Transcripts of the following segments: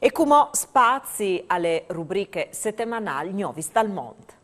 E come spazi alle rubriche settimanali Novis dal Mondo.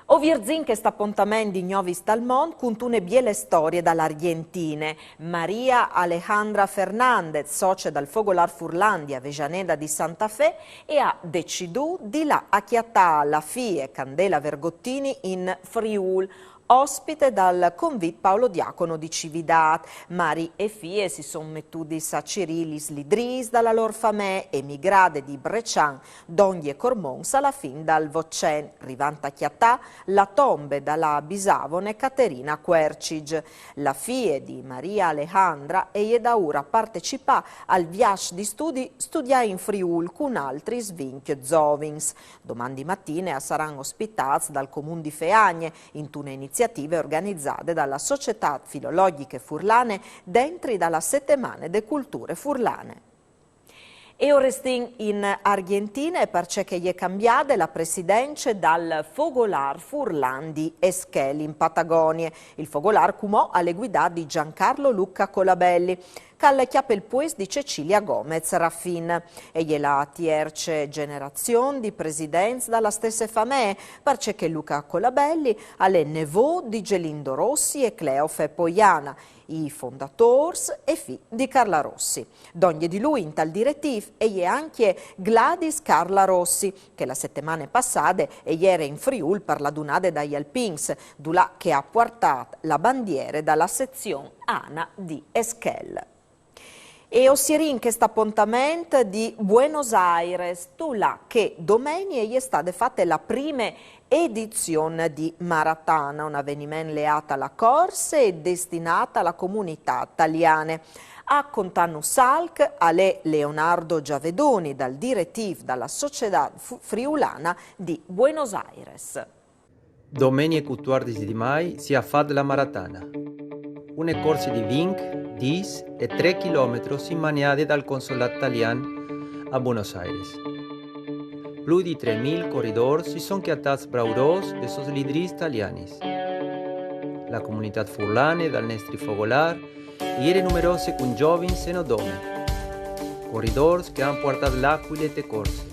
Ovirzin che sta appuntamento di Novis dal Mondo con une biele storie dall'Argentine. Maria Alejandra Fernandez, socia dal Fogolar Furlandia, Vejaneda di Santa Fe, e ha deciduto di la acchiattà la fie Candela Vergottini in Friul, ospite dal convit Paolo Diacono di Cividat. Mari e fie si sono mettuti a Cirilis Lidris dalla loro famè, emigrade di Breccian, Dogni e Cormons alla fin dal Vocen, rivanta chiattà la tombe dalla Bisavone Caterina Quercig. La fie di Maria Alejandra e da ora partecipa al viaggio di studi studia in Friul con altri svinch zovins. Domani mattina saranno ospitati dal Comune di Feagne in una iniziative organizzate dalla Società Filologiche Furlane dentro dalla Settimana de Culture Furlane. E ora stiamo in Argentina perché è cambiata la presidenza dal Fogolar Furlan di Esquel in Patagonia. Il Fogolar cumò alle guida di Giancarlo Luca Colabelli, che chiappa il pues di Cecilia Gomez Raffin. E la tierce generazione di presidenza dalla stessa famiglia, perché Luca Colabelli è nevò di Gelindo Rossi e Cleofe Poiana, i fondatori e figli di Carla Rossi. D'ogni di lui in tal direttiv è anche Gladys Carla Rossi, che la settimana passata era in Friul per la dunade dagli Alpins, dulà che ha portato la bandiera dalla sezione ANA di Esquel. E ossierin che sta appuntamento di Buenos Aires, tu là che domenica è stata fatta la prima edizione di Maratana, un avvenimento leato alla corsa e destinata alla comunità italiana. A Contano Salc, alle Leonardo Giavedoni, dal direttivo dalla Società Friulana di Buenos Aires. Domenica 14 di maggio si è fatta la Maratana. Una corsa di 20, 10 e 3 km simaniate dal consolato italiano a Buenos Aires. Più di 3.000 corridori si sono chiamati brauros de sos lidris italiani. La comunità furlane dal Nestri Fogolar era numerose con giovani e non donne, corridori che hanno portato l'acqua e corse.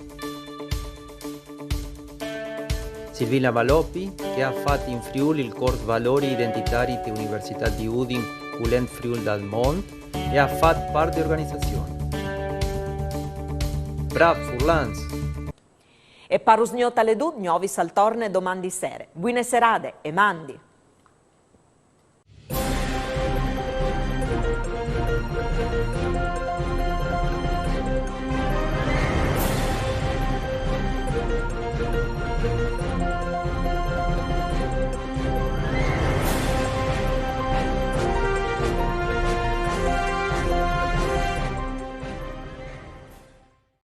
Silvina Valoppi, che ha fatto in Friuli il corso Valori Identitari dell'Università di Udin, Culent Friul dal Mont, e ha fatto parte dell'organizzazione. Bravo Furlans! E parusgnota le dud, Novis al torne domani sere. Buone serate e mandi!